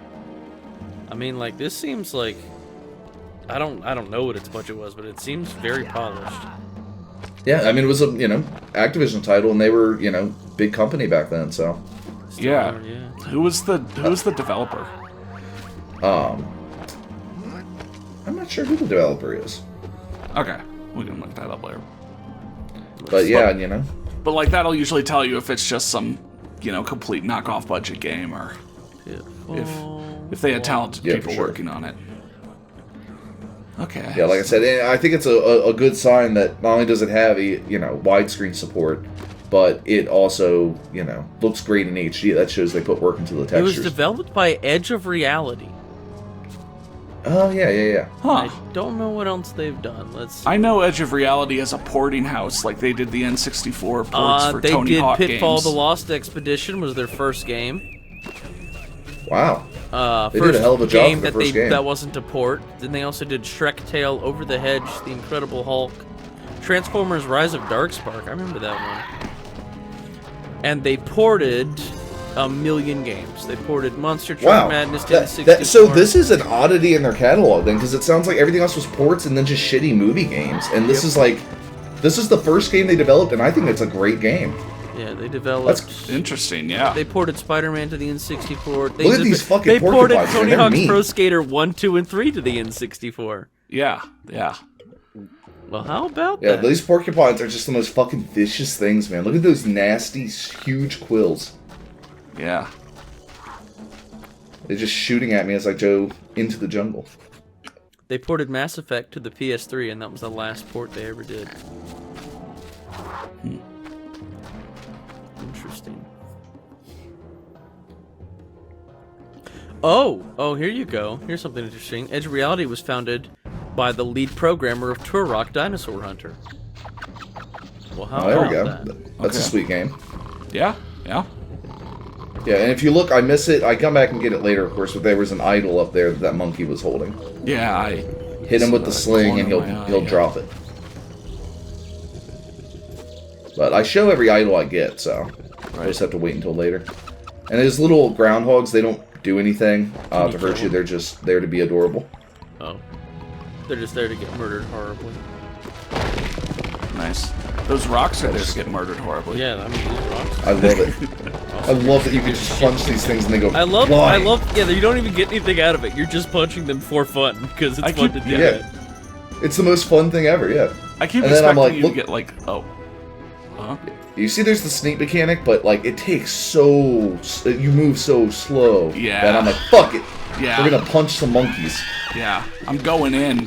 Speaker 2: I mean, like, this seems like... I don't know what its budget was, but it seems very polished.
Speaker 1: Yeah, I mean, it was a, Activision title, and they were, big company back then, so.
Speaker 3: Yeah.
Speaker 2: Yeah.
Speaker 3: Who was the developer?
Speaker 1: I'm not sure who the developer is.
Speaker 3: Okay, we can look that up later.
Speaker 1: But yeah,
Speaker 3: But like that'll usually tell you if it's just some, complete knockoff budget game or if they had talented
Speaker 1: Yeah,
Speaker 3: people
Speaker 1: for sure.
Speaker 3: working on it. Okay.
Speaker 1: Yeah, like I said, I think it's a good sign that not only does it have widescreen support, but it also looks great in HD. That shows they put work into the
Speaker 2: It was
Speaker 1: textures.
Speaker 2: developed by Edge of Reality.
Speaker 1: Oh yeah.
Speaker 3: Huh.
Speaker 2: I don't know what else they've done. Let's see.
Speaker 3: I know Edge of Reality as a porting house, like they did the N64 ports for
Speaker 2: they
Speaker 3: Tony
Speaker 2: did
Speaker 3: Hawk
Speaker 2: Pitfall:
Speaker 3: games.
Speaker 2: The Lost Expedition was their first game.
Speaker 1: Wow. They
Speaker 2: First
Speaker 1: did a hell of a job
Speaker 2: game
Speaker 1: for their
Speaker 2: that
Speaker 1: first game.
Speaker 2: that wasn't a port. Then they also did Shrek Tale, Over the Hedge, The Incredible Hulk, Transformers: Rise of Darkspark. I remember that one. And they ported a million games. They ported Monster Truck
Speaker 1: Wow.
Speaker 2: Madness to the 64.
Speaker 1: So this is an oddity in their catalog then, because it sounds like everything else was ports and then just shitty movie games. And this is the first game they developed, and I think it's a great game.
Speaker 2: Yeah, they developed.
Speaker 1: That's
Speaker 3: Interesting, yeah.
Speaker 2: They ported Spider-Man to the N64.
Speaker 1: Look at these fucking
Speaker 2: They ported
Speaker 1: porcupines, man,
Speaker 2: Tony
Speaker 1: they're
Speaker 2: Hawk's
Speaker 1: mean.
Speaker 2: Pro Skater 1, 2, and 3 to the N64.
Speaker 3: Yeah.
Speaker 2: Well, how about
Speaker 1: Yeah,
Speaker 2: that?
Speaker 1: these porcupines are just the most fucking vicious things, man. Look at those nasty, huge quills.
Speaker 3: Yeah.
Speaker 1: They're just shooting at me as I go into the jungle.
Speaker 2: They ported Mass Effect to the PS3, and that was the last port they ever did. Interesting. Oh, here you go. Here's something interesting. Edge Reality was founded by the lead programmer of Turok Dinosaur Hunter. Well, how
Speaker 1: Oh, there we
Speaker 2: about
Speaker 1: go.
Speaker 2: that?
Speaker 1: That's a sweet game.
Speaker 3: Yeah.
Speaker 1: Yeah, and if you look, I miss it. I come back and get it later, of course, but there was an idol up there that monkey was holding.
Speaker 3: Yeah, I
Speaker 1: Hit him with the sling and
Speaker 3: corner of my eye,
Speaker 1: he'll
Speaker 3: yeah.
Speaker 1: drop it. But I show every idol I get, so I just have to wait until later. And those little groundhogs, they don't do anything to hurt you. They're just there to be adorable.
Speaker 2: Oh. They're just there to get murdered horribly.
Speaker 3: Nice. Those rocks are there to get murdered horribly.
Speaker 2: Yeah, I mean, these rocks.
Speaker 1: I love it. I love that you can just punch these things and they go
Speaker 2: I love,
Speaker 1: flying.
Speaker 2: yeah, you don't even get anything out of it. You're just punching them for fun, because it's fun to do it.
Speaker 1: Yeah. It's the most fun thing ever, yeah.
Speaker 3: I keep
Speaker 1: And then I'm
Speaker 3: expecting
Speaker 1: like,
Speaker 3: you
Speaker 1: look-
Speaker 3: to get like,
Speaker 1: You see there's the sneak mechanic, but like it takes you move so slow.
Speaker 3: Yeah.
Speaker 1: And I'm like, fuck it.
Speaker 3: Yeah.
Speaker 1: We're gonna punch some monkeys.
Speaker 3: yeah, I'm going in.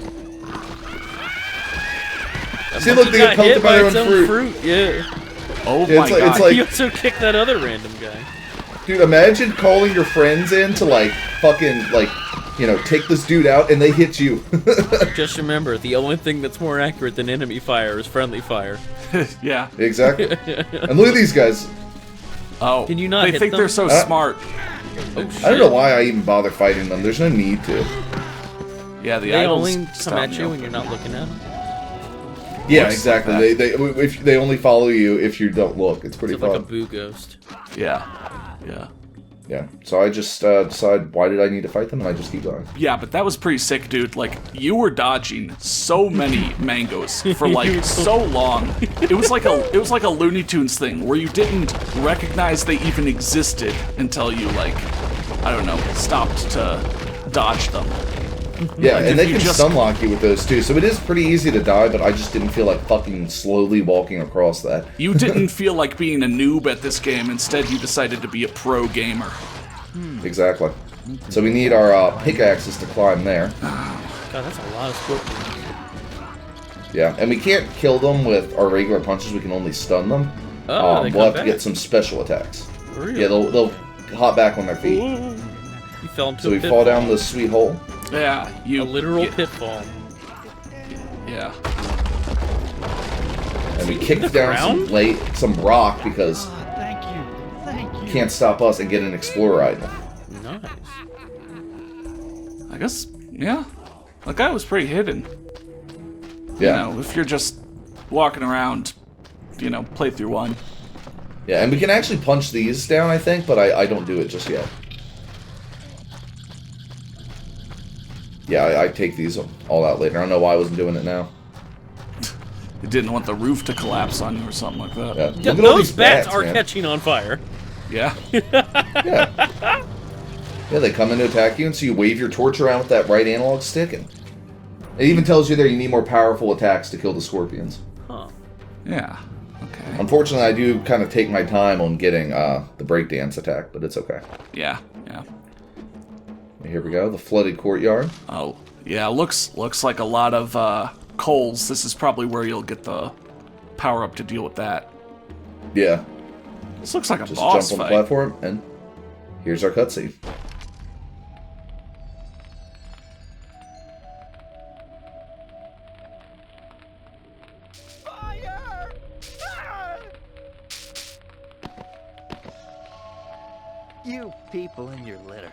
Speaker 1: See, look, they get
Speaker 2: Got hit
Speaker 1: pelted by
Speaker 2: by
Speaker 1: their
Speaker 2: its
Speaker 1: own
Speaker 2: own
Speaker 1: fruit.
Speaker 2: Yeah.
Speaker 3: Oh
Speaker 1: Yeah,
Speaker 3: my
Speaker 1: it's like-
Speaker 3: god.
Speaker 1: it's like-
Speaker 2: You also kicked that other random guy.
Speaker 1: Dude, imagine calling your friends in to like fucking take this dude out and they hit you.
Speaker 2: Just remember, the only thing that's more accurate than enemy fire is friendly fire.
Speaker 3: yeah.
Speaker 1: Exactly. And look at these guys.
Speaker 3: Oh.
Speaker 2: Can you not
Speaker 3: They
Speaker 2: hit
Speaker 3: think
Speaker 2: them?
Speaker 3: they're so smart.
Speaker 2: Oh, shit.
Speaker 1: I don't know why I even bother fighting them. There's no need to.
Speaker 3: Yeah, the
Speaker 2: They
Speaker 3: idols
Speaker 2: only
Speaker 3: stop
Speaker 2: come at
Speaker 3: me
Speaker 2: you
Speaker 3: up.
Speaker 2: when you're not looking at them.
Speaker 1: Yeah,
Speaker 3: Looks
Speaker 1: exactly.
Speaker 3: like
Speaker 1: If they only follow you if you don't look. It's pretty
Speaker 2: It's like a
Speaker 1: fun.
Speaker 2: boo ghost.
Speaker 3: Yeah.
Speaker 1: Yeah. So I just decide why did I need to fight them, and I just keep going.
Speaker 3: Yeah, but that was pretty sick, dude. Like, you were dodging so many mangoes for like so long. It was like a Looney Tunes thing where you didn't recognize they even existed until you stopped to dodge them.
Speaker 1: Yeah,
Speaker 3: Like,
Speaker 1: and
Speaker 3: if
Speaker 1: they
Speaker 3: you
Speaker 1: can
Speaker 3: just-
Speaker 1: stunlock you with those too. So it is pretty easy to die, but I just didn't feel like fucking slowly walking across that.
Speaker 3: You didn't feel like being a noob at this game. Instead, you decided to be a pro gamer.
Speaker 1: Exactly. So we need our pickaxes to climb there.
Speaker 2: God, that's a lot of scorpions.
Speaker 1: Yeah, and we can't kill them with our regular punches. We can only stun them.
Speaker 2: Oh,
Speaker 1: we'll have to get some special attacks.
Speaker 2: Really?
Speaker 1: Yeah, they'll hop back on their feet.
Speaker 2: Ooh. You fell into
Speaker 1: So
Speaker 2: a
Speaker 1: we
Speaker 2: pitfall.
Speaker 1: fall down this sweet hole.
Speaker 3: Yeah,
Speaker 2: A literal pitfall.
Speaker 3: Yeah.
Speaker 1: And we kick down some rock because
Speaker 4: Thank you. Thank you.
Speaker 1: can't stop us and get an explorer item.
Speaker 2: Nice.
Speaker 3: I guess, yeah. That guy was pretty hidden.
Speaker 1: Yeah.
Speaker 3: You know, if you're just walking around, you know, play through one.
Speaker 1: Yeah, and we can actually punch these down, I think, but I don't do it just yet. Yeah, I take these all out later. I don't know why I wasn't doing it now.
Speaker 3: You didn't want the roof to collapse on you or something like that.
Speaker 1: Yeah.
Speaker 2: Yeah,
Speaker 1: Look at all
Speaker 2: those
Speaker 1: these
Speaker 2: bats are
Speaker 1: man.
Speaker 2: catching on fire.
Speaker 3: Yeah.
Speaker 1: Yeah. Yeah, they come in to attack you, and so you wave your torch around with that right analog stick, and it even tells you there you need more powerful attacks to kill the scorpions.
Speaker 2: Huh.
Speaker 3: Yeah. Okay.
Speaker 1: Unfortunately, I do kind of take my time on getting the breakdance attack, but it's okay.
Speaker 3: Yeah. Yeah.
Speaker 1: Here we go, the Flooded Courtyard.
Speaker 3: Oh, yeah. Looks like a lot of coals. This is probably where you'll get the power up to deal with that.
Speaker 1: Yeah,
Speaker 3: This looks like a
Speaker 1: just
Speaker 3: boss
Speaker 1: jump on
Speaker 3: fight.
Speaker 1: the platform, and here's our cutscene.
Speaker 4: Fire! Ah! You people in your litter.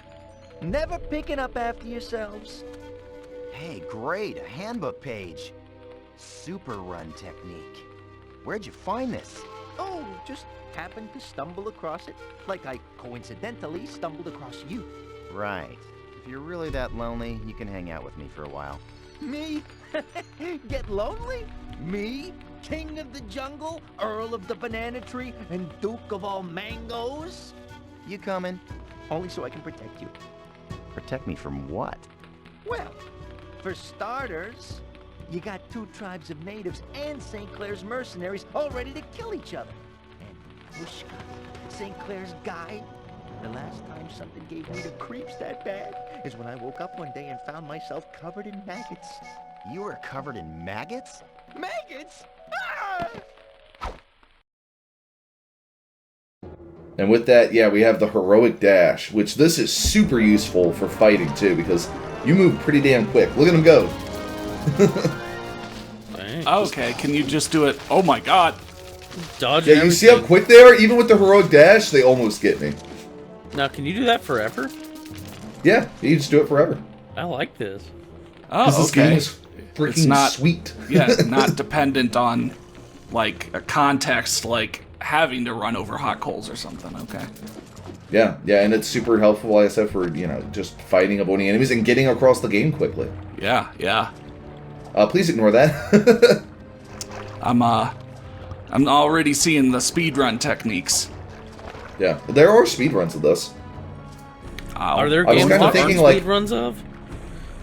Speaker 4: Never picking up after yourselves.
Speaker 5: Hey, great, a handbook page. Super run technique. Where'd you find this?
Speaker 4: Oh, just happened to stumble across it. Like I coincidentally stumbled across you.
Speaker 5: Right. If you're really that lonely, you can hang out with me for a while.
Speaker 4: Me? Get lonely? Me? King of the jungle, Earl of the banana tree, and Duke of all mangoes?
Speaker 5: You coming?
Speaker 4: Only so I can protect you.
Speaker 5: Protect me from what?
Speaker 4: Well, for starters, you got two tribes of natives and St. Clair's mercenaries all ready to kill each other. And Pushka, St. Clair's guide. The last time something gave me the creeps that bad is when I woke up one day and found myself covered in maggots.
Speaker 5: You were covered in maggots?
Speaker 4: Maggots? Ah!
Speaker 1: And with that, yeah, we have the heroic dash, which this is super useful for fighting too, because you move pretty damn quick. Look at him go.
Speaker 2: Thanks.
Speaker 3: Okay, can you just do it? Oh my god.
Speaker 2: Dodge
Speaker 1: Yeah, you see how quick they are? Even with the heroic dash, they almost get me.
Speaker 2: Now, can you do that forever?
Speaker 1: Yeah, you just do it forever.
Speaker 2: I like this.
Speaker 3: Oh,
Speaker 1: Because this game
Speaker 3: okay.
Speaker 1: is freaking
Speaker 3: It's not-
Speaker 1: sweet.
Speaker 3: Yeah, not dependent on, like, a context, like having to run over hot coals or something. Okay.
Speaker 1: Yeah, and it's super helpful, like I said, for, you know, just fighting avoiding enemies and getting across the game quickly.
Speaker 3: Yeah, yeah.
Speaker 1: Please ignore that.
Speaker 3: I'm already seeing the speedrun techniques.
Speaker 1: Yeah, there are speedruns of this.
Speaker 2: Are there
Speaker 1: I was
Speaker 2: games
Speaker 1: kinda
Speaker 2: that
Speaker 1: thinking,
Speaker 2: run
Speaker 1: like-
Speaker 2: speed runs of?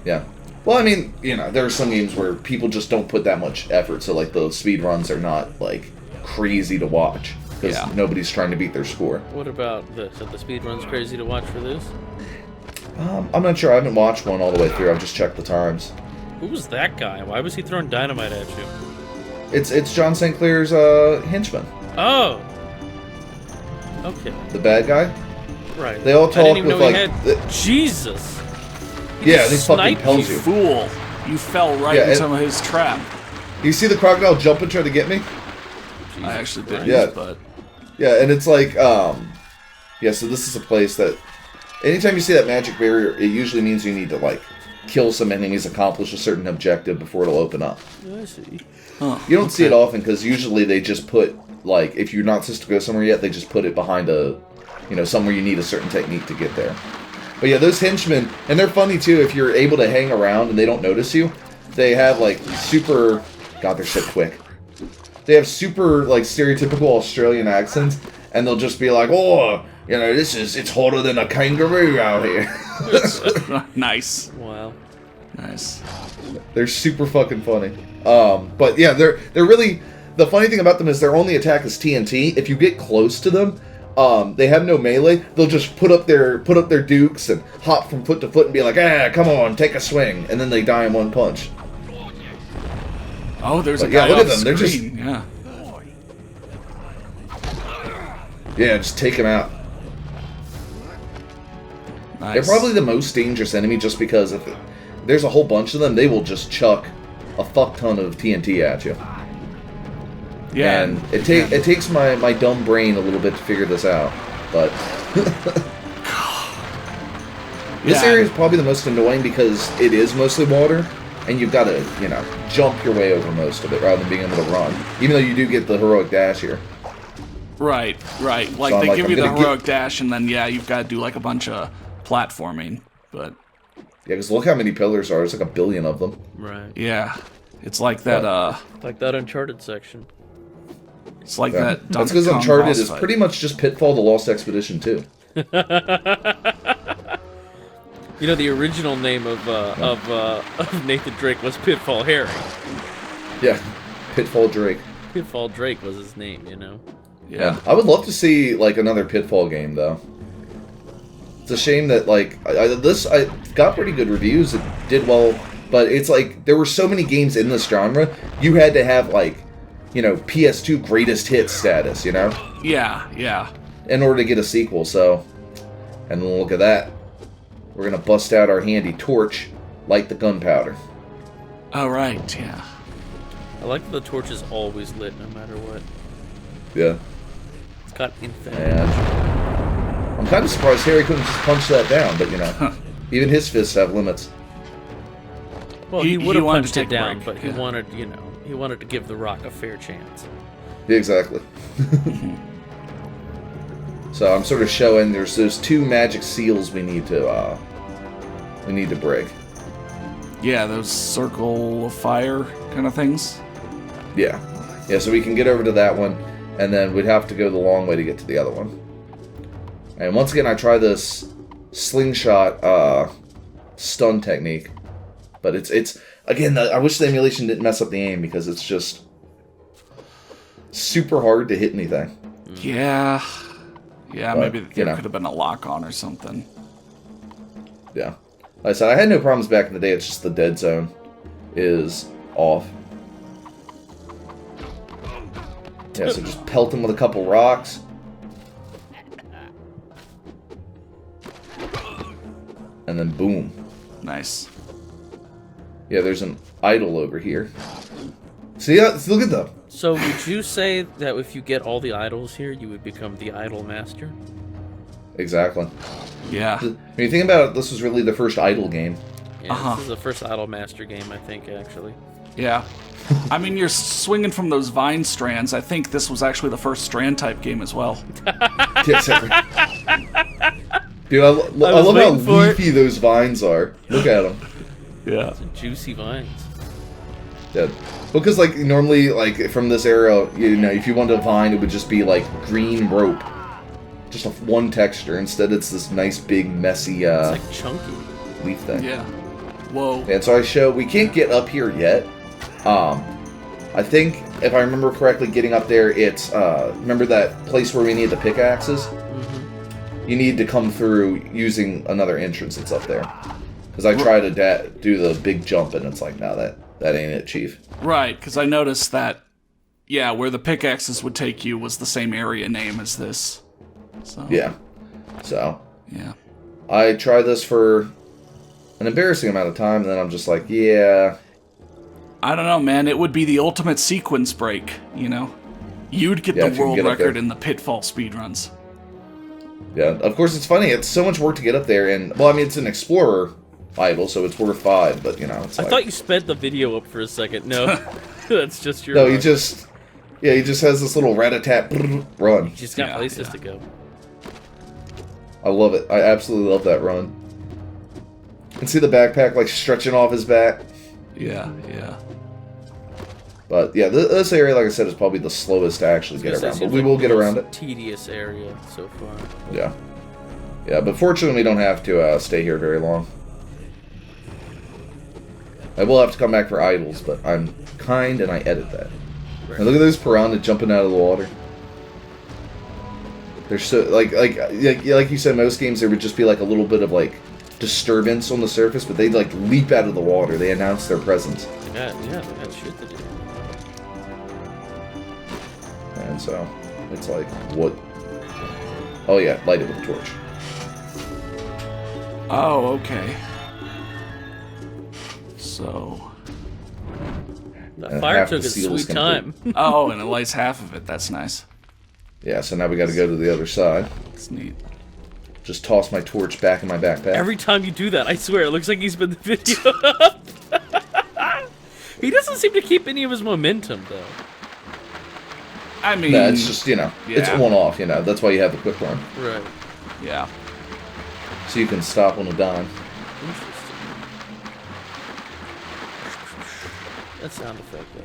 Speaker 1: Yeah. Well, I mean, you know, there are some games where people just don't put that much effort, so, like, those speedruns are not, like, crazy to watch. Because
Speaker 3: Yeah.
Speaker 1: nobody's trying to beat their score.
Speaker 2: What about this? Are the speed runs crazy to watch for this?
Speaker 1: I'm not sure. I haven't watched one all the way through. I've just checked the times.
Speaker 2: Who was that guy? Why was he throwing dynamite at you?
Speaker 1: It's John St. Clair's henchman.
Speaker 2: Oh! Okay,
Speaker 1: The bad guy.
Speaker 2: right.
Speaker 1: They all
Speaker 2: I didn't
Speaker 1: talk
Speaker 2: even
Speaker 1: with,
Speaker 2: know he
Speaker 1: like...
Speaker 2: had... Jesus!
Speaker 1: Yeah, and he fucking
Speaker 2: sniped
Speaker 1: tells
Speaker 3: You
Speaker 1: you.
Speaker 3: fool. You fell right
Speaker 1: Yeah,
Speaker 3: into his trap.
Speaker 1: You see the crocodile jump and try to get me?
Speaker 3: I actually did,
Speaker 1: Yeah.
Speaker 3: but
Speaker 1: Yeah, and it's like, yeah, so this is a place that, anytime you see that magic barrier, it usually means you need to, like, kill some enemies, accomplish a certain objective before it'll open up.
Speaker 2: I see.
Speaker 3: huh,
Speaker 1: You don't see it often, because usually they just put, like, if you're not supposed to go somewhere yet, they just put it behind a, you know, somewhere you need a certain technique to get there. But yeah, those henchmen, and they're funny too, if you're able to hang around and they don't notice you, they have, like, super, God, they're so quick. They have super, like, stereotypical Australian accents, and they'll just be like, oh, you know, it's hotter than a kangaroo out here.
Speaker 3: nice,
Speaker 2: Wow.
Speaker 3: nice.
Speaker 1: They're super fucking funny. But yeah, they're really, the funny thing about them is their only attack is TNT. If you get close to them, they have no melee, they'll just put up their dukes and hop from foot to foot and be like, come on, take a swing, and then they die in one punch.
Speaker 3: Oh, there's a
Speaker 1: But
Speaker 3: guy
Speaker 1: yeah, look
Speaker 3: off
Speaker 1: at them. They're just
Speaker 3: screen. Yeah.
Speaker 1: Yeah, just take them out.
Speaker 3: Nice.
Speaker 1: They're probably the most dangerous enemy just because if there's a whole bunch of them, they will just chuck a fuck ton of TNT at you.
Speaker 3: Yeah.
Speaker 1: And it takes my dumb brain a little bit to figure this out, but this area is probably the most annoying because it is mostly water, and you've got to, you know, jump your way over most of it rather than being able to run. Even though you do get the heroic dash here.
Speaker 3: Right. Like,
Speaker 1: So
Speaker 3: they give you the
Speaker 1: I'm
Speaker 3: heroic dash, and then, yeah, you've got to do, like, a bunch of platforming, but...
Speaker 1: Yeah, because look how many pillars are. There's like 1 billion of them.
Speaker 2: Right.
Speaker 3: Yeah. It's like that,
Speaker 2: Like that Uncharted section.
Speaker 3: It's like
Speaker 1: Yeah.
Speaker 3: that
Speaker 1: That's because
Speaker 3: Donkey Kong
Speaker 1: Uncharted
Speaker 3: boss
Speaker 1: is
Speaker 3: fight.
Speaker 1: pretty much just Pitfall: The Lost Expedition 2.
Speaker 2: You know, the original name of Nathan Drake was Pitfall Harry.
Speaker 1: Yeah, Pitfall Drake.
Speaker 2: Pitfall Drake was his name, you know.
Speaker 3: Yeah.
Speaker 1: I would love to see like another Pitfall game though. It's a shame that like I got pretty good reviews. It did well, but it's like there were so many games in this genre. You had to have like, you know, PS2 greatest hits status, you know,
Speaker 3: Yeah.
Speaker 1: in order to get a sequel. So, and then look at that. We're gonna bust out our handy torch, light the gunpowder.
Speaker 3: Oh, right, yeah.
Speaker 2: I like that the torch is always lit no matter what.
Speaker 1: Yeah.
Speaker 2: It's got infinite.
Speaker 1: And I'm kind of surprised Harry couldn't just punch that down, but you know, even his fists have limits.
Speaker 2: Well,
Speaker 3: He
Speaker 2: he would have
Speaker 3: wanted
Speaker 2: punched
Speaker 3: to
Speaker 2: it
Speaker 3: take a
Speaker 2: down,
Speaker 3: break,
Speaker 2: but he
Speaker 3: yeah.
Speaker 2: wanted, you know, he wanted to give the rock a fair chance.
Speaker 1: Yeah, exactly. So I'm sort of showing there's those 2 magic seals we need to break.
Speaker 3: Yeah, those circle of fire kind of things.
Speaker 1: Yeah. Yeah, so we can get over to that one, and then we'd have to go the long way to get to the other one. And once again, I try this slingshot stun technique, but it's again, I wish the emulation didn't mess up the aim because it's just super hard to hit anything.
Speaker 3: Yeah. Yeah,
Speaker 1: But,
Speaker 3: maybe
Speaker 1: you
Speaker 3: there
Speaker 1: know.
Speaker 3: could have been a lock on or something.
Speaker 1: Yeah. Like I said, I had no problems back in the day, it's just the dead zone is off. Yeah, so just pelt him with a couple rocks. And then boom.
Speaker 3: Nice.
Speaker 1: Yeah, there's an idol over here. See, look at them.
Speaker 2: So would you say that if you get all the idols here, you would become the idol master?
Speaker 1: Exactly.
Speaker 3: Yeah.
Speaker 1: When you think about it, this was really the first idol game.
Speaker 2: Yeah, This is the first idol master game, I think, actually.
Speaker 3: Yeah. I mean, you're swinging from those vine strands. I think this was actually the first strand type game as well.
Speaker 1: Yeah, exactly. Dude, I love how leafy those vines are. Look at them.
Speaker 3: Yeah.
Speaker 2: Juicy vines.
Speaker 1: Yeah. Because, like, normally, like, from this era, you know, if you wanted a vine, it would just be, like, green rope. Just one texture. Instead, it's this nice, big, messy,
Speaker 2: It's like chunky.
Speaker 1: leaf thing.
Speaker 3: Yeah. Whoa.
Speaker 1: And so we can't get up here yet. I think, if I remember correctly, getting up there, it's, remember that place where we need the pickaxes?
Speaker 2: Mm-hmm.
Speaker 1: You need to come through using another entrance that's up there. Because I tried to do the big jump, and it's like, no, that ain't it, Chief.
Speaker 3: Right, because I noticed that, yeah, where the pickaxes would take you was the same area name as this. So.
Speaker 1: Yeah. So,
Speaker 3: Yeah.
Speaker 1: I tried this for an embarrassing amount of time, and then I'm just like, yeah.
Speaker 3: I don't know, man. It would be the ultimate sequence break, you know? You'd get
Speaker 1: Yeah, if
Speaker 3: the
Speaker 1: you can
Speaker 3: world
Speaker 1: get up
Speaker 3: record
Speaker 1: there.
Speaker 3: in the Pitfall speedruns.
Speaker 1: Yeah, of course, it's funny. It's so much work to get up there, and, well, I mean, it's an Explorer idol, so it's worth 5, but, you know, it's
Speaker 2: I
Speaker 1: like...
Speaker 2: thought you sped the video up for a second. No, that's just your...
Speaker 1: No, he just has this little rat-a-tat run.
Speaker 2: He's just got
Speaker 3: Yeah,
Speaker 2: places
Speaker 3: yeah.
Speaker 2: to go.
Speaker 1: I love it. I absolutely love that run. You can see the backpack, like, stretching off his back.
Speaker 3: Yeah, yeah.
Speaker 1: But, yeah, this area, like I said, is probably the slowest to actually get around, but we will get around it.
Speaker 2: Tedious area so far.
Speaker 1: Yeah. Yeah, but fortunately, we don't have to stay here very long. I will have to come back for idols, but I'm kind and I edit that.
Speaker 2: Right.
Speaker 1: And look at this piranha jumping out of the water. They're so like you said, most games there would just be like a little bit of like disturbance on the surface, but they'd like leap out of the water. They announce their presence.
Speaker 2: Yeah, they got shit to do.
Speaker 1: And so it's like, what? Oh yeah, light it with a torch.
Speaker 3: Oh, okay. So.
Speaker 2: The
Speaker 1: And
Speaker 2: fire
Speaker 1: half
Speaker 2: took
Speaker 1: the
Speaker 2: its
Speaker 1: seal is
Speaker 2: sweet
Speaker 1: complete.
Speaker 2: time.
Speaker 3: Oh, and it lights half of it. That's nice.
Speaker 1: Yeah, so now we got to go to the other side.
Speaker 3: It's neat.
Speaker 1: Just toss my torch back in my backpack.
Speaker 2: Every time you do that, I swear, it looks like he's been the video up. He doesn't seem to keep any of his momentum, though.
Speaker 3: I mean...
Speaker 1: No, it's just, it's
Speaker 3: yeah.
Speaker 1: one-off, That's why you have the quick run.
Speaker 2: Right.
Speaker 3: Yeah.
Speaker 1: So you can stop on a dime.
Speaker 2: Interesting. That sound effect, though.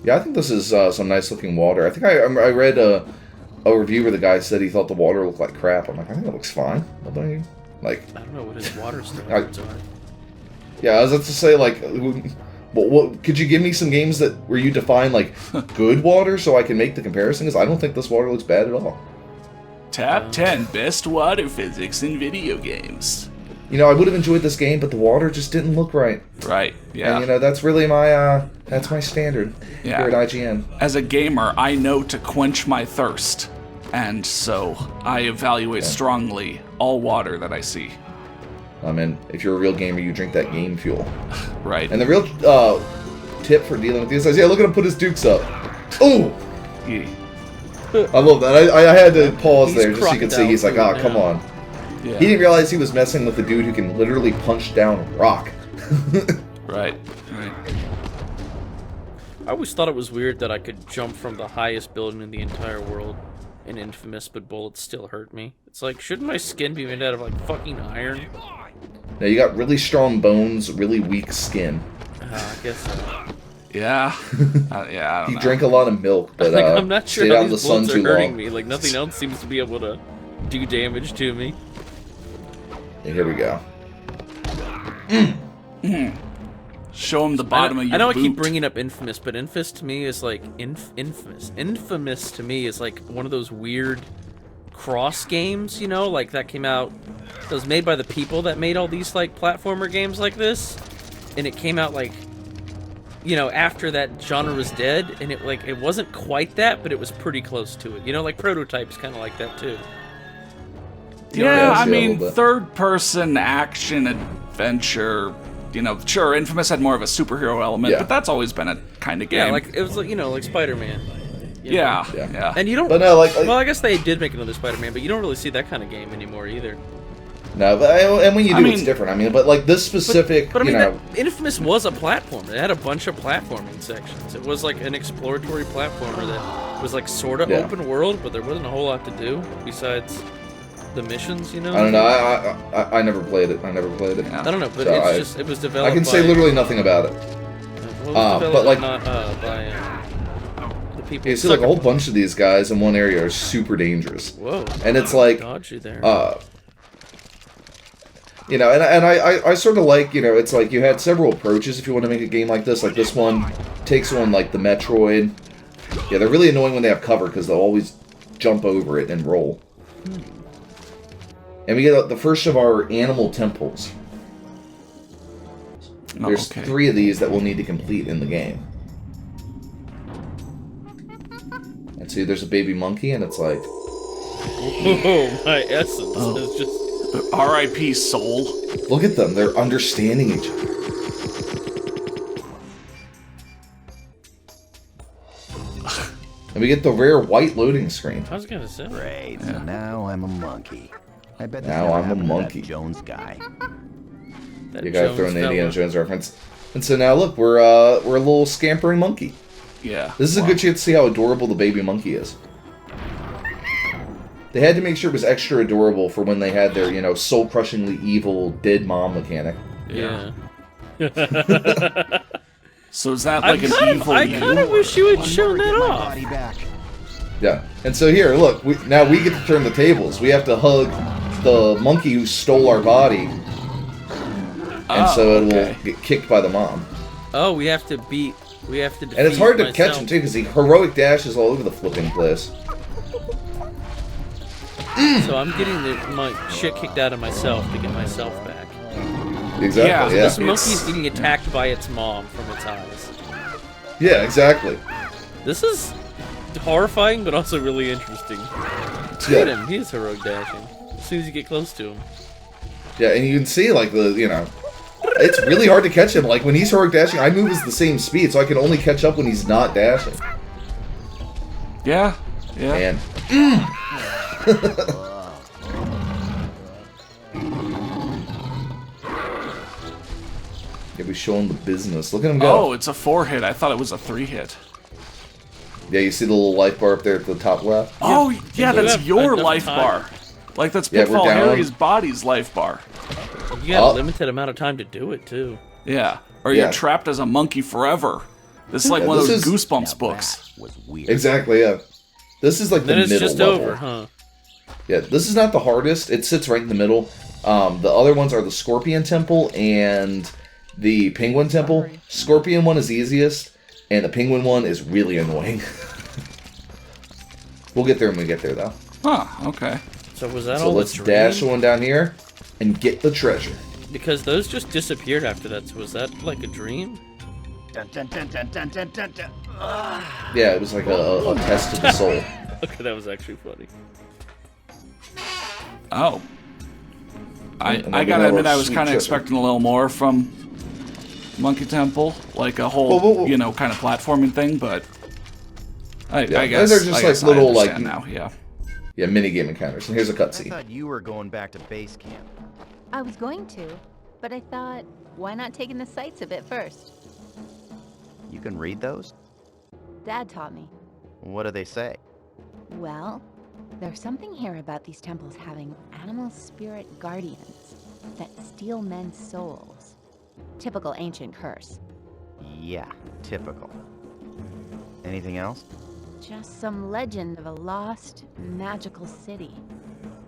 Speaker 1: Yeah, I think this is some nice-looking water. I think I read a review where the guy said he thought the water looked like crap. I'm like, I think it looks fine. What don't you? Like,
Speaker 2: I don't know what his water standards are.
Speaker 1: Yeah, I was about to say, like, what could you give me some games where you define, like, good water so I can make the comparison? Because I don't think this water looks bad at all.
Speaker 3: Top 10 best water physics in video games.
Speaker 1: I would have enjoyed this game, but the water just didn't look right.
Speaker 3: Right, yeah.
Speaker 1: And, that's really my, that's my standard here at IGN.
Speaker 3: As a gamer, I know to quench my thirst. And so, I evaluate strongly all water that I see.
Speaker 1: And if you're a real gamer, you drink that game fuel.
Speaker 3: Right.
Speaker 1: And the real tip for dealing with these guys, look at him put his dukes up. Ooh!
Speaker 3: Yeah.
Speaker 1: I love that. I had to pause
Speaker 2: He's
Speaker 1: there just so you could see. He's like,
Speaker 2: crocodile
Speaker 1: come on.
Speaker 3: Yeah.
Speaker 1: He didn't realize he was messing with the dude who can literally punch down rock.
Speaker 3: Right.
Speaker 2: I always thought it was weird that I could jump from the highest building in the entire world in Infamous, but bullets still hurt me. It's like, shouldn't my skin be made out of, like, fucking iron?
Speaker 1: Now, you got really strong bones, really weak skin.
Speaker 2: I guess so.
Speaker 3: Yeah. Yeah, I don't
Speaker 1: He
Speaker 3: know.
Speaker 1: drank a lot of milk, but
Speaker 2: Like, I'm not sure
Speaker 1: stayed out
Speaker 2: how
Speaker 1: in the
Speaker 2: these
Speaker 1: sun
Speaker 2: bullets
Speaker 1: too
Speaker 2: are hurting
Speaker 1: long.
Speaker 2: me. Like, nothing else seems to be able to do damage to me.
Speaker 1: Yeah, here we go.
Speaker 3: Show him the bottom of your
Speaker 2: I know
Speaker 3: boot.
Speaker 2: I keep bringing up Infamous, but Infamous to me is like Infamous to me is like one of those weird cross games, like that came out. That was made by the people that made all these like platformer games like this, and it came out like, after that genre was dead, and it wasn't quite that, but it was pretty close to it. Like Prototype's kind of like that too.
Speaker 3: Yeah, I
Speaker 1: a
Speaker 3: mean,
Speaker 1: little bit.
Speaker 3: third-person action adventure. Sure, Infamous had more of a superhero element,
Speaker 1: Yeah.
Speaker 3: but that's always been a kind of game.
Speaker 2: Yeah, like it was like like Spider-Man.
Speaker 3: Yeah.
Speaker 2: And you don't.
Speaker 1: But no, like
Speaker 2: well, I guess they did make another Spider-Man, but you don't really see that kind of game anymore either.
Speaker 1: no, but and when you do,
Speaker 3: I
Speaker 1: it's
Speaker 3: mean-
Speaker 1: different. But like this specific,
Speaker 2: But I mean, that Infamous was a platformer. It had a bunch of platforming sections. It was like an exploratory platformer that was like sort of open world, but there wasn't a whole lot to do besides the missions.
Speaker 1: I don't know. I never played it. I don't know,
Speaker 2: but
Speaker 1: So
Speaker 2: it was developed.
Speaker 1: I can say
Speaker 2: by,
Speaker 1: literally nothing about it.
Speaker 2: well, it was
Speaker 1: but, like-
Speaker 2: developed not by the people.
Speaker 1: You see, like a whole bunch of these guys in one area are super dangerous.
Speaker 2: Whoa!
Speaker 1: And it's like,
Speaker 2: dodge you there.
Speaker 1: and I sort of like, it's like you had several approaches if you want to make a game like this. Like this one takes on like the Metroid. Yeah, they're really annoying when they have cover because they'll always jump over it and roll. And we get the first of our animal temples. There's 3 of these that we'll need to complete in the game. And see, there's a baby monkey, and it's like...
Speaker 2: Oh, my essence is just...
Speaker 3: R.I.P. soul.
Speaker 1: Look at them, they're understanding each other. And we get the rare white loading screen.
Speaker 2: I was gonna say.
Speaker 5: Great, so now I'm a monkey. I bet
Speaker 1: Now
Speaker 5: never
Speaker 1: I'm a
Speaker 5: happened to that
Speaker 1: monkey.
Speaker 5: Jones guy.
Speaker 2: That
Speaker 1: You gotta
Speaker 2: Jones
Speaker 1: throw in the
Speaker 2: fella.
Speaker 1: Indiana Jones reference. And so now look, we're a little scampering monkey.
Speaker 3: Yeah.
Speaker 1: This is a good chance to see how adorable the baby monkey is. They had to make sure it was extra adorable for when they had their, soul-crushingly evil dead mom mechanic.
Speaker 2: Yeah.
Speaker 3: So is that like an evil
Speaker 2: I kind of wish you had shown that off.
Speaker 5: Body back.
Speaker 1: Yeah. And so here, look, now we get to turn the tables. We have to hug the monkey who stole our body. And so it will get kicked by the mom.
Speaker 2: Oh, we have to beat We have to defeat
Speaker 1: And it's hard to
Speaker 2: myself.
Speaker 1: catch him, too, because he heroic dashes all over the flipping place.
Speaker 2: So I'm getting my shit kicked out of myself to get myself back.
Speaker 1: Exactly, yeah.
Speaker 2: This monkey's getting attacked by its mom from its eyes.
Speaker 1: Yeah, exactly.
Speaker 2: This is horrifying, but also really interesting. Look at him. He is heroic dashing. As soon as you get close to him.
Speaker 1: Yeah, and you can see, like, it's really hard to catch him. Like, when he's heroic dashing, I move at the same speed, so I can only catch up when he's not dashing.
Speaker 3: Yeah, yeah.
Speaker 1: And... Yeah, we show him the business. Look at him go.
Speaker 3: Oh, it's a 4-hit. I thought it was a 3-hit.
Speaker 1: Yeah, you see the little life bar up there at the top left?
Speaker 3: Oh, yeah, that's
Speaker 2: have
Speaker 3: your
Speaker 2: enough
Speaker 3: life
Speaker 2: time.
Speaker 3: bar. Like, that's
Speaker 1: Yeah,
Speaker 3: Pitfall
Speaker 1: we're down.
Speaker 3: Harry's body's life bar.
Speaker 2: You got a limited amount of time to do it, too.
Speaker 3: Yeah. Or
Speaker 1: Yeah.
Speaker 3: you're trapped as a monkey forever. This is like
Speaker 1: Yeah,
Speaker 3: one of
Speaker 1: this
Speaker 3: those
Speaker 1: is-
Speaker 3: Goosebumps books.
Speaker 5: Was weird.
Speaker 1: Exactly, yeah. This is like
Speaker 2: Then
Speaker 1: the
Speaker 2: it's
Speaker 1: middle
Speaker 2: just
Speaker 1: level.
Speaker 2: over, huh?
Speaker 1: Yeah, this is not the hardest. It sits right in the middle. The other ones are the Scorpion Temple and the Penguin Temple. Scorpion one is easiest, and the Penguin one is really annoying. We'll get there when we get there, though.
Speaker 3: Huh, okay.
Speaker 2: So was that
Speaker 1: So
Speaker 2: all
Speaker 1: let's
Speaker 2: the
Speaker 1: dash
Speaker 2: dream?
Speaker 1: one down here and get the treasure.
Speaker 2: Because those just disappeared after that. So was that like a dream?
Speaker 4: Dun, dun, dun, dun, dun, dun, dun, dun.
Speaker 1: Yeah, it was like a test to the soul.
Speaker 2: Okay, that was actually funny.
Speaker 3: Oh.
Speaker 1: And then
Speaker 3: I
Speaker 1: we
Speaker 3: gotta
Speaker 1: have
Speaker 3: admit,
Speaker 1: our
Speaker 3: I was
Speaker 1: sweet
Speaker 3: kind of
Speaker 1: treasure.
Speaker 3: expecting a little more from Monkey Temple. Like a whole,
Speaker 1: Well,
Speaker 3: you know, kind of platforming thing, but... I
Speaker 1: Yeah,
Speaker 3: guess,
Speaker 1: those are just
Speaker 3: I guess
Speaker 1: like little,
Speaker 3: I
Speaker 1: like-
Speaker 3: understand now, yeah.
Speaker 1: Yeah, minigame encounters. And here's a
Speaker 5: I
Speaker 1: cutscene.
Speaker 5: thought you were going back to base camp.
Speaker 6: I was going to, but I thought, why not take in the sights a bit first?
Speaker 5: You can read those?
Speaker 6: Dad taught me.
Speaker 5: What do they say?
Speaker 6: Well, there's something here about these temples having animal spirit guardians that steal men's souls. Typical ancient curse.
Speaker 5: Yeah, typical. Anything else?
Speaker 6: Just some legend of a lost, magical city.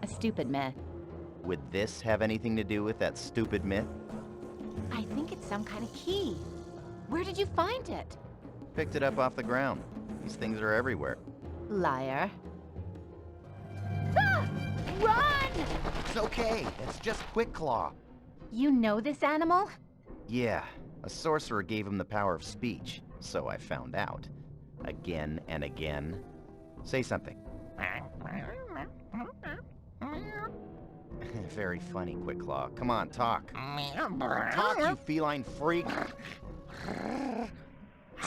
Speaker 6: A stupid myth.
Speaker 5: Would this have anything to do with that stupid myth?
Speaker 6: I think it's some kind of key. Where did you find it?
Speaker 5: Picked it up off the ground. These things are everywhere.
Speaker 6: Liar. Ah! Run!
Speaker 5: It's okay. It's just Quick Claw.
Speaker 6: You know this animal?
Speaker 5: Yeah, a sorcerer gave him the power of speech, so I found out. Again and again. Say something. Very funny, Quick Claw. Come on, talk. Talk, you feline freak.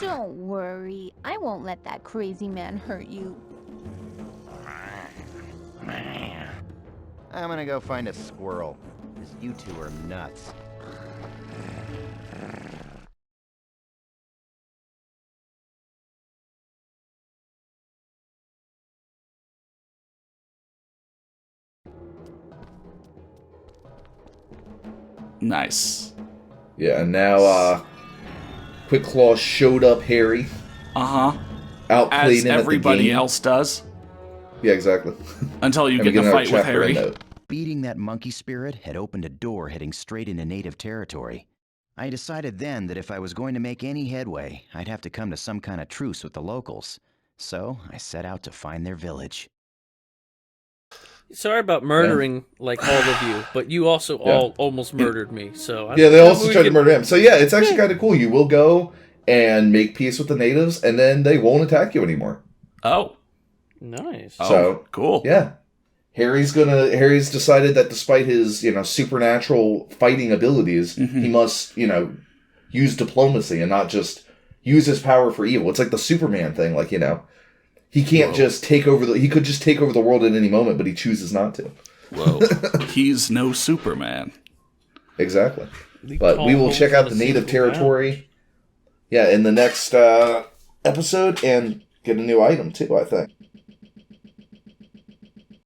Speaker 6: Don't worry. I won't let that crazy man hurt you.
Speaker 5: I'm gonna go find a squirrel, because you two are nuts.
Speaker 3: Nice.
Speaker 1: Yeah, and now, Quick Claw showed up Harry.
Speaker 3: Uh-huh.
Speaker 1: Outplayed
Speaker 3: As
Speaker 1: him at the
Speaker 3: everybody
Speaker 1: game.
Speaker 3: else does.
Speaker 1: Yeah, exactly.
Speaker 3: Until you
Speaker 1: And we
Speaker 3: get in a
Speaker 1: another
Speaker 3: fight with
Speaker 1: chapter
Speaker 3: Harry.
Speaker 1: note.
Speaker 5: Beating that monkey spirit had opened a door heading straight into native territory. I decided then that if I was going to make any headway, I'd have to come to some kind of truce with the locals. So I set out to find their village.
Speaker 2: Sorry about murdering like all of you, but you also all almost murdered me. So
Speaker 1: Yeah, they also tried to murder him. So yeah, it's actually kind of cool. You will go and make peace with the natives, and then they won't attack you anymore.
Speaker 3: Oh.
Speaker 2: Nice.
Speaker 3: Oh,
Speaker 1: So,
Speaker 3: cool.
Speaker 1: Yeah. Harry's decided that despite his, supernatural fighting abilities, he must, use diplomacy and not just use his power for evil. It's like the Superman thing, he can't just he could just take over the world at any moment, but he chooses not to.
Speaker 3: Whoa. He's no Superman.
Speaker 1: Exactly. But we will check out the native territory. Yeah, in the next episode and get a new item too, I think.